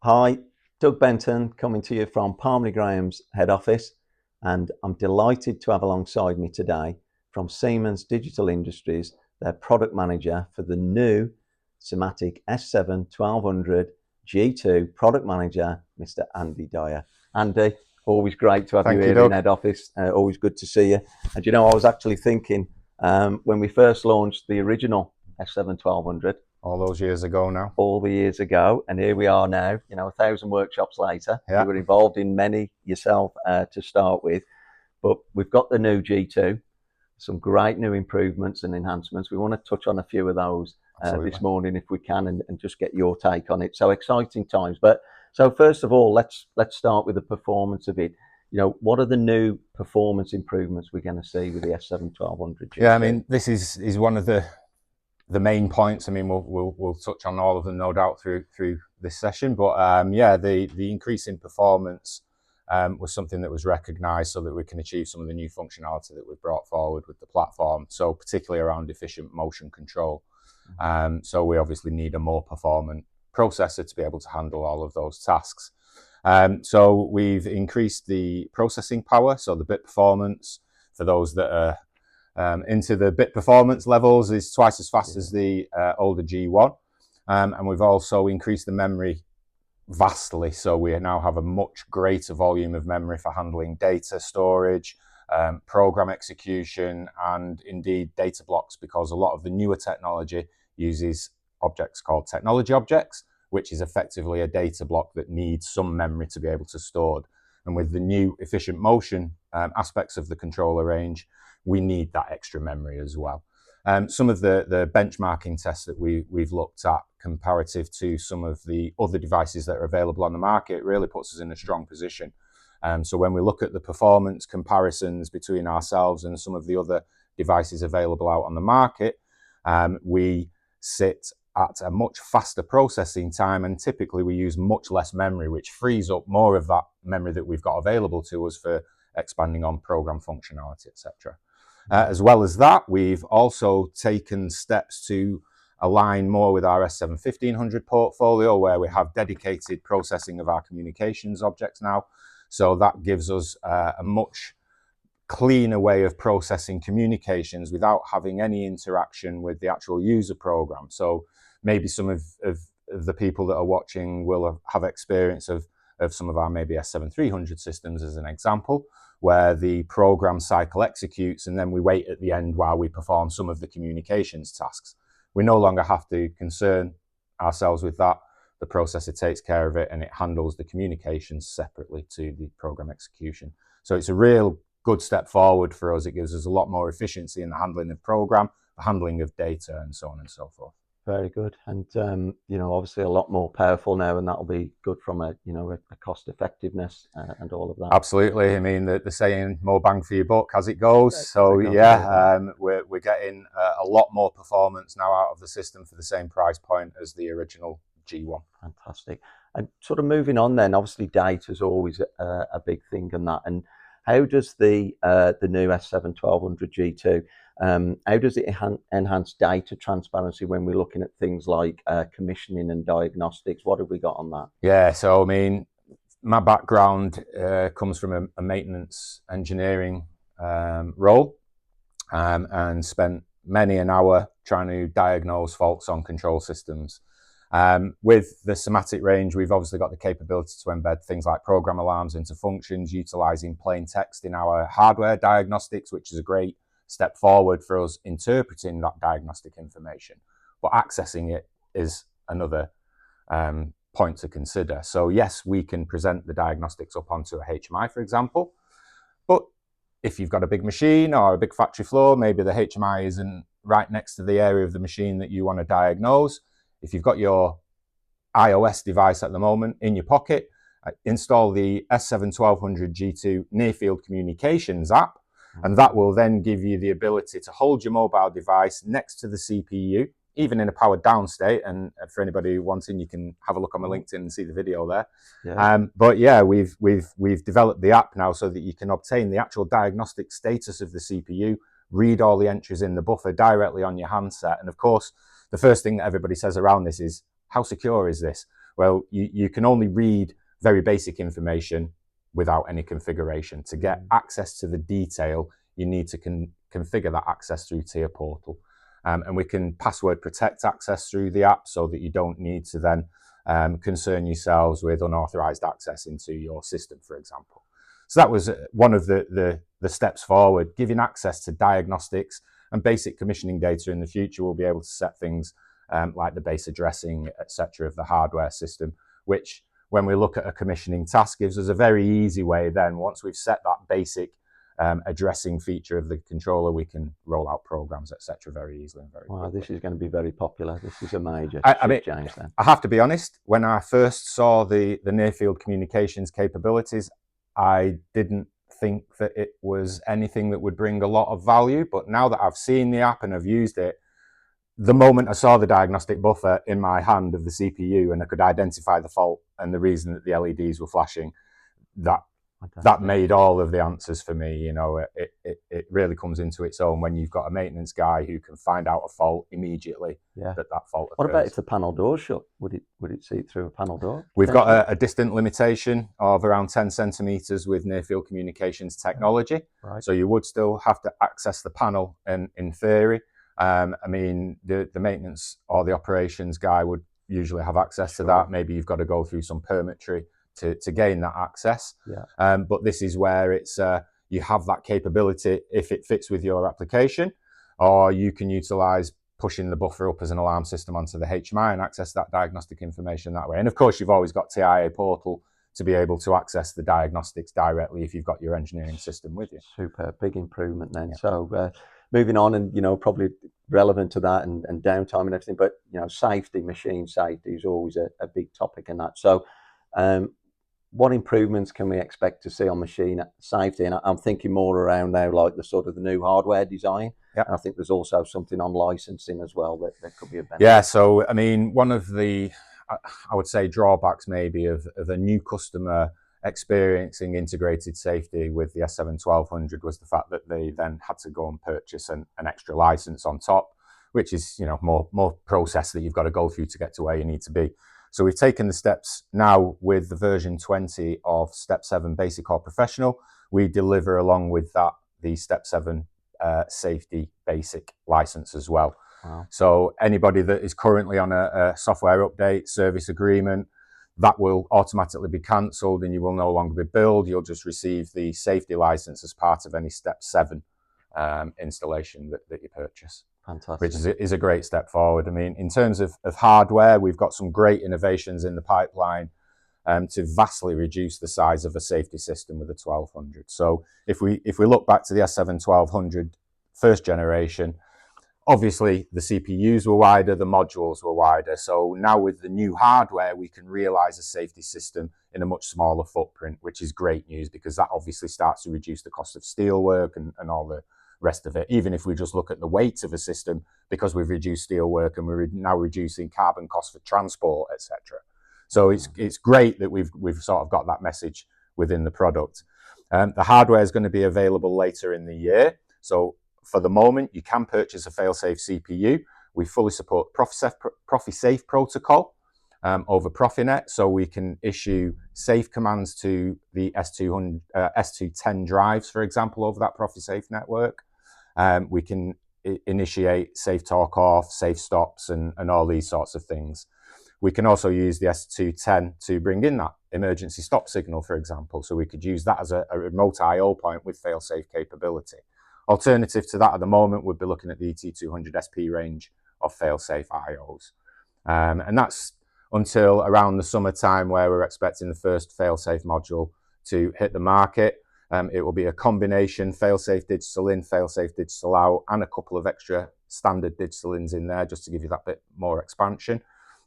Hi, Doug Benton coming to you from Parmley Graham's head office, and I'm delighted to have alongside me today from Siemens Digital Industries, their product manager for the new SIMATIC S7-1200 G2 product manager, Mr. Andy Dyer. Andy, always great to have you Thank you, here in Doug. head office. Always good to see you. And you know, I was actually thinking when we first launched the original S7-1200, All those years ago now. all the years ago, and here we are now. You know, 1,000 workshops later. Yeah, You were involved in many yourself to start with, but we've got the new G2, some great new improvements and enhancements. We want to touch on a few of those absolutely. this morning if we can, and just get your take on it. So exciting times. But so first of all, let's start with the performance of it. You know, what are the new performance improvements we're going to see with the S7-1200 Yeah, I G2? mean, this is one of the main points. I mean, we'll touch on all of them, no doubt, through this session. But yeah, the increase in performance was something that was recognised so that we can achieve some of the new functionality that we've brought forward with the platform. So particularly around efficient motion control. So we obviously need a more performant processor to be able to handle all of those tasks. So we've increased the processing power, so the bit performance for those that are into the bit performance levels is twice as fast as the older G1. And we've also increased the memory vastly. So we now have a much greater volume of memory for handling data storage, program execution, and indeed data blocks, because a lot of the newer technology uses objects called technology objects, which is effectively a data block that needs some memory to be able to store. And with the new efficient motion aspects of the controller range, we need that extra memory as well. Some of the benchmarking tests that we've looked at comparative to some of the other devices that are available on the market really puts us in a strong position. So when we look at the performance comparisons between ourselves and some of the other devices available out on the market, we sit at a much faster processing time, and typically we use much less memory, which frees up more of that memory that we've got available to us for expanding on program functionality, etc. As well as that, we've also taken steps to align more with our S7-1500 portfolio, where we have dedicated processing of our communications objects now. So that gives us a much cleaner way of processing communications without having any interaction with the actual user program. So maybe some of the people that are watching will have experience of some of our maybe S7-300 systems as an example, where the program cycle executes and then we wait at the end while we perform some of the communications tasks. We no longer have to concern ourselves with that. The processor takes care of it and it handles the communications separately to the program execution. So it's a real good step forward for us. It gives us a lot more efficiency in the handling of program, the handling of data, and so on and so forth. Very good, and you know, obviously a lot more powerful now, and that'll be good from a cost effectiveness and all of that. Absolutely. I mean, the saying "more bang for your buck" as it goes. So As yeah, we're getting a lot more performance now out of the system for the same price point as the original G1. Fantastic. And sort of moving on, then obviously data is always a big thing, and that. And how does the new S7-1200 G2 how does it enhance data transparency when we're looking at things like commissioning and diagnostics? What have we got on that? Yeah, so I mean, my background comes from a maintenance engineering role, and spent many an hour trying to diagnose faults on control systems. With the SIMATIC range, we've obviously got the capability to embed things like program alarms into functions, utilizing plain text in our hardware diagnostics, which is a great step forward for us interpreting that diagnostic information. But accessing it is another point to consider. So yes, we can present the diagnostics up onto a HMI, for example, but if you've got a big machine or a big factory floor, maybe the HMI isn't right next to the area of the machine that you want to diagnose. If you've got your iOS device at the moment in your pocket, install the S7-1200 G2 Near Field Communications app, and that will then give you the ability to hold your mobile device next to the CPU, even in a powered down state. And for anybody wanting, you can have a look on my LinkedIn and see the video there. Yeah. But yeah, we've developed the app now so that you can obtain the actual diagnostic status of the CPU, read all the entries in the buffer directly on your handset. And of course, the first thing that everybody says around this is, how secure is this? Well, you can only read very basic information without any configuration. To get access to the detail, you need to configure that access through Tier Portal. And we can password protect access through the app so that you don't need to then concern yourselves with unauthorized access into your system, for example. So that was one of the steps forward, giving access to diagnostics and basic commissioning data. In the future, we'll be able to set things like the base addressing, etc., of the hardware system, which when we look at a commissioning task gives us a very easy way then, once we've set that basic addressing feature of the controller, we can roll out programs, etc., very easily and very quickly. This is going to be very popular. This is a major change then. I have to be honest, when I first saw the near field communications capabilities, I didn't think that it was anything that would bring a lot of value, but now that I've seen the app and I've used it, the moment I saw the diagnostic buffer in my hand of the CPU and I could identify the fault and the reason that the LEDs were flashing, that made all of the answers for me. You know, it really comes into its own when you've got a maintenance guy who can find out a fault immediately. That fault occurs. What about if the panel door's shut? Would it see through a panel door? We've got a distant limitation of around 10 centimeters with near field communications technology. Right. So you would still have to access the panel in theory. I mean, the maintenance or the operations guy would usually have access to that. Maybe you've got to go through some permitry to gain that access. But this is where it's you have that capability if it fits with your application, or you can utilize pushing the buffer up as an alarm system onto the HMI and access that diagnostic information that way. And of course, you've always got TIA Portal to be able to access the diagnostics directly if you've got your engineering system with you. Super, big improvement then. So moving on, and probably relevant to that and downtime and everything, but safety, machine safety is always a big topic in that. So what improvements can we expect to see on machine safety? And I'm thinking more around now, like the sort of the new hardware design. And I think there's also something on licensing as well that could be a benefit. Yeah, so I mean, one of the, I would say, drawbacks maybe of a new customer experiencing integrated safety with the S7-1200 was the fact that they then had to go and purchase an extra license on top, which is more process that you've got to go through to get to where you need to be. So we've taken the steps now with the version 20 of Step 7 Basic or Professional. We deliver along with that the Step 7 Safety Basic license as well. Wow. So anybody that is currently on a software update service agreement, that will automatically be cancelled and you will no longer be billed. You'll just receive the safety license as part of any Step 7 installation that you purchase. Fantastic. Which is a great step forward. I mean, in terms of hardware, we've got some great innovations in the pipeline to vastly reduce the size of a safety system with the 1200. So if we look back to the S7-1200 first generation, obviously the CPUs were wider, the modules were wider. So now with the new hardware, we can realize a safety system in a much smaller footprint, which is great news because that obviously starts to reduce the cost of steel work and all the rest of it. Even if we just look at the weight of a system, because we've reduced steel work and we're now reducing carbon costs for transport, etc. So it's great that we've sort of got that message within the product. The hardware is going to be available later in the year. So for the moment, you can purchase a fail-safe CPU. We fully support ProfiSafe protocol over Profinet, so we can issue safe commands to the S210 drives, for example, over that ProfiSafe network. We can initiate safe talk off, safe stops, and all these sorts of things. We can also use the S210 to bring in that emergency stop signal, for example. So we could use that as a remote I/O point with fail-safe capability. Alternative to that at the moment, we'd be looking at the ET200SP range of fail-safe I/Os. And that's until around the summertime where we're expecting the first fail-safe module to hit the market. It will be a combination fail-safe digital in, fail-safe digital out, and a couple of extra standard digital ins in there just to give you that bit more expansion.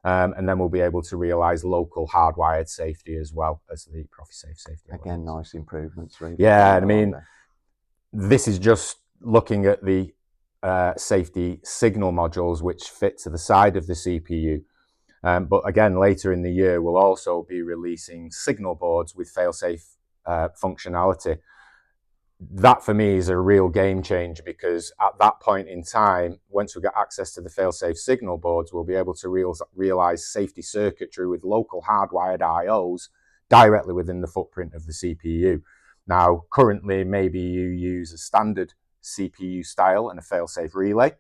And then we'll be able to realize local hardwired safety as well as the ProfiSafe safety. Again, nice improvements, really. Yeah, I mean, this is just looking at the safety signal modules which fit to the side of the CPU. But again, later in the year, we'll also be releasing signal boards with fail-safe functionality. that for me is a real game changer, because at that point in time, once we get access to the fail-safe signal boards, we'll be able to realize safety circuitry with local hardwired IOs directly within the footprint of the CPU. Now, currently, maybe you use a standard CPU style and a fail-safe relay.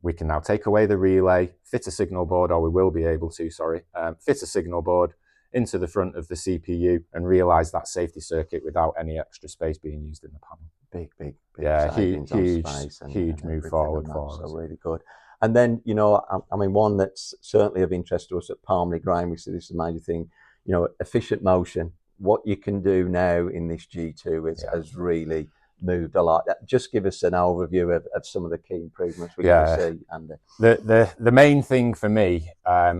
We can now take away the relay, fit a signal board, or we will be able to, fit a signal board into the front of the CPU and realize that safety circuit without any extra space being used in the panel. Big Yeah, savings on space huge move forward for us. So really good. And then, you know, I mean, one that's certainly of interest to us at Parmley, Graham, we see this is a major thing, you know, efficient motion. What you can do now in this G2 has really moved a lot. Just give us an overview of some of the key improvements we're going to see, Andy. The main thing for me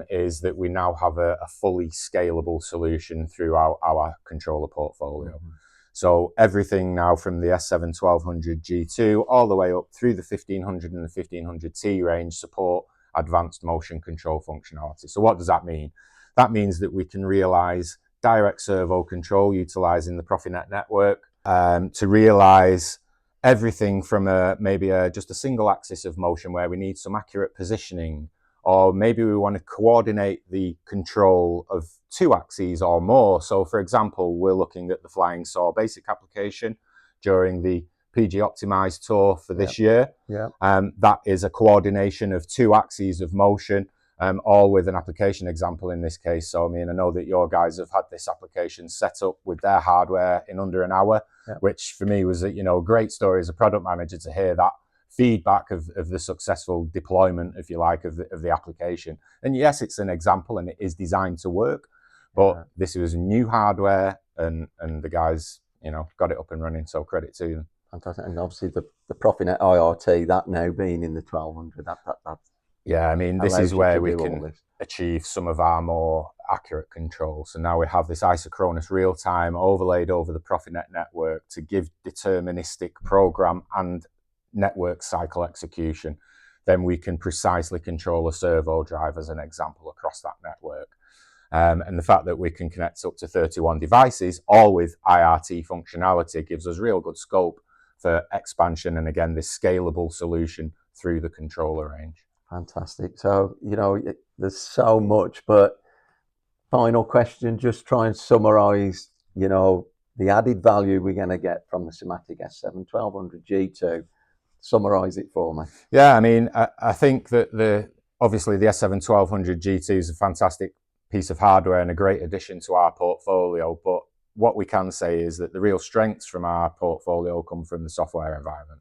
is that we now have a fully scalable solution through our controller portfolio. Mm-hmm. So everything now from the S7-1200 G2 all the way up through the 1500 and the 1500T range support advanced motion control functionality. So what does that mean? That means that we can realize direct servo control utilizing the Profinet network to realize everything from maybe just a single axis of motion where we need some accurate positioning, or maybe we want to coordinate the control of two axes or more. So for example, we're looking at the flying saw basic application during the PG optimized tour for this year. That is a coordination of two axes of motion, all with an application example in this case. So I mean, I know that your guys have had this application set up with their hardware in under an hour, which for me was a great story as a product manager to hear that feedback of the successful deployment, if you like, of the application. And yes, it's an example and it is designed to work, but this was new hardware and the guys, got it up and running. So credit to them. Fantastic. And obviously the Profinet IRT, that now being in the 1200, yeah, I mean, this is where we can achieve some of our more accurate control. So now we have this isochronous real-time overlaid over the Profinet network to give deterministic program and network cycle execution. Then we can precisely control a servo drive, as an example, across that network. And the fact that we can connect up to 31 devices, all with IRT functionality, gives us real good scope for expansion and, again, this scalable solution through the controller range. Fantastic. So, there's so much, but final question, just try and summarize, the added value we're going to get from the SIMATIC S7-1200 G2. Summarize it for me. Yeah, I mean, I think that obviously the S7-1200 G2 is a fantastic piece of hardware and a great addition to our portfolio, but what we can say is that the real strengths from our portfolio come from the software environment.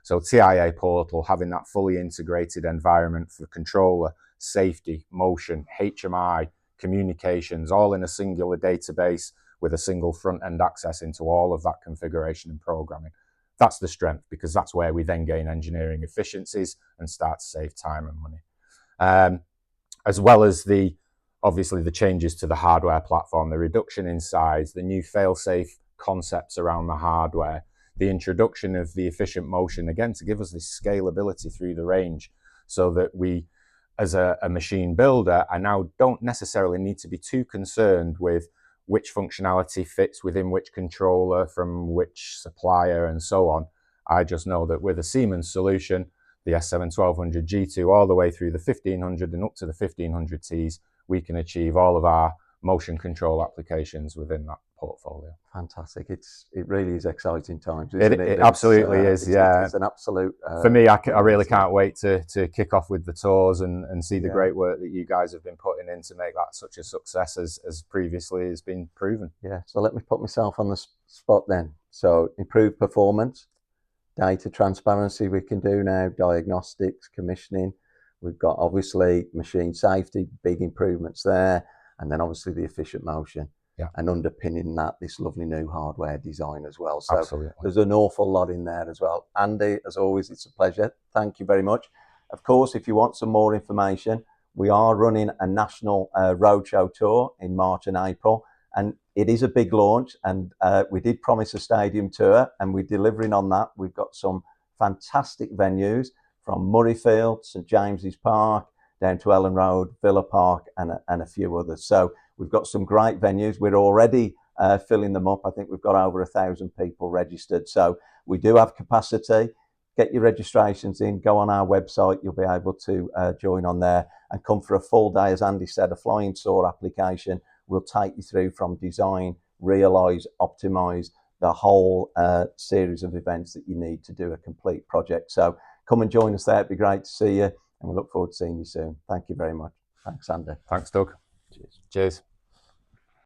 So TIA Portal, having that fully integrated environment for controller, safety, motion, HMI, communications, all in a singular database with a single front-end access into all of that configuration and programming. That's the strength, because that's where we then gain engineering efficiencies and start to save time and money. As well as obviously the changes to the hardware platform, the reduction in size, the new fail-safe concepts around the hardware, the introduction of the efficient motion, again, to give us this scalability through the range, so that we, as a machine builder, I now don't necessarily need to be too concerned with which functionality fits within which controller from which supplier and so on. I just know that with a Siemens solution, the S7-1200 G2 all the way through the 1500 and up to the 1500Ts, we can achieve all of our motion control applications within that portfolio. Fantastic. It really is exciting times, isn't it? It absolutely is, yeah. It's an absolute... For me, I really can't wait to kick off with the tours and see the great work that you guys have been putting in to make that such a success as previously has been proven. Yeah, so let me put myself on the spot then. So improved performance, data transparency we can do now, diagnostics, commissioning. We've got obviously machine safety, big improvements there, and then obviously the efficient motion. Yeah. And underpinning that, this lovely new hardware design as well. So absolutely. There's an awful lot in there as well. Andy, as always, it's a pleasure. Thank you very much. Of course, if you want some more information, we are running a national roadshow tour in March and April, and it is a big launch, and we did promise a stadium tour, and we're delivering on that. We've got some fantastic venues from Murrayfield, St James's Park, down to Ellen Road, Villa Park, and a few others. So we've got some great venues. We're already filling them up. I think we've got over 1,000 people registered. So we do have capacity. Get your registrations in, go on our website, you'll be able to join on there and come for a full day. As Andy said, a flying saw application will take you through from design, realise, optimise, the whole series of events that you need to do a complete project. So come and join us there, it'd be great to see you, and we look forward to seeing you soon. Thank you very much. Thanks, Andy. Thanks, Doug. Cheers. Cheers.